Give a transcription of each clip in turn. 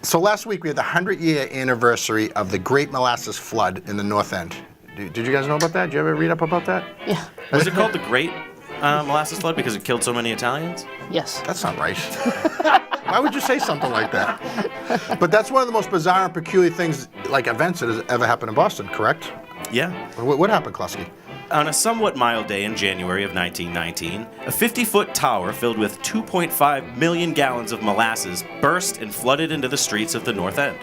So last week we had the 100-year anniversary of the Great Molasses Flood in the North End. Did you guys know about that? Did you ever read up about that? Yeah. Was it called the Great Molasses Flood because it killed so many Italians? Yes. That's not right. Why would you say something like that? But that's one of the most bizarre and peculiar things, like events that has ever happened in Boston, correct? Yeah. What happened, McKlasky? On a somewhat mild day in January of 1919, a 50-foot tower filled with 2.5 million gallons of molasses burst and flooded into the streets of the North End.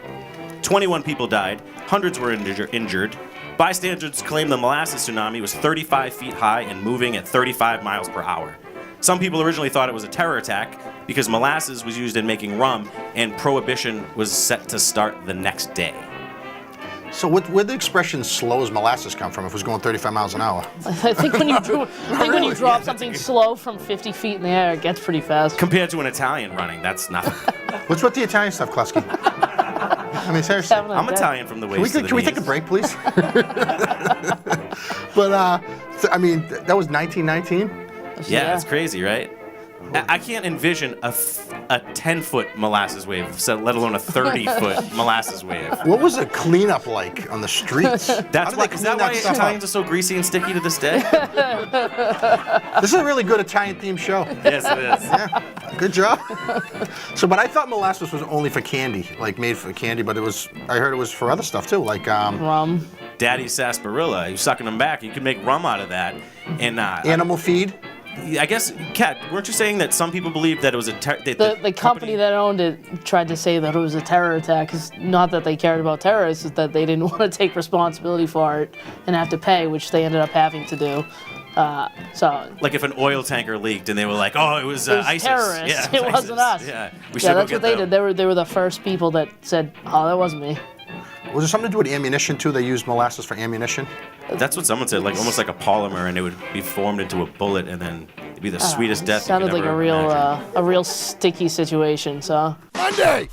21 people died, hundreds were injured. Bystanders claimed the molasses tsunami was 35 feet high and moving at 35 miles per hour. Some people originally thought it was a terror attack because molasses was used in making rum and prohibition was set to start the next day. So where'd the expression slow as molasses come from if it was going 35 miles an hour? I think when you drop something slow from 50 feet in the air, it gets pretty fast. Compared to an Italian running, that's nothing. What's with the Italian stuff, McKlasky? I mean, seriously. I'm Italian from the waist to the Can we knees. take a break, please? But, I mean, that was 1919? Yeah, that's crazy, right? I can't envision a 10-foot molasses wave, so let alone a 30-foot molasses wave. What was the cleanup like on the streets? That's why. Is that why Italians are so greasy and sticky to this day? This is a really good Italian-themed show. Yes, it is. Yeah, good job. But I thought molasses was only for candy, like made for candy, but I heard it was for other stuff too, like Rum. Daddy's sarsaparilla. You're sucking them back. You can make rum out of that. And animal feed. I guess, Kat, weren't you saying that some people believe that it was a the company that owned it tried to say that it was a terror attack. It's not that they cared about terrorists, it's that they didn't want to take responsibility for it and have to pay, which they ended up having to do. Like if an oil tanker leaked and they were like, oh, it was ISIS. terrorists. Yeah, it wasn't us. Yeah, That's what they did. They were the first people that said, oh, that wasn't me. Was there something to do with ammunition too? They used molasses for ammunition? That's what someone said, like almost like a polymer, and it would be formed into a bullet, and then it'd be the sweetest death. Sounded you could like ever a imagine. real sticky situation. So Monday!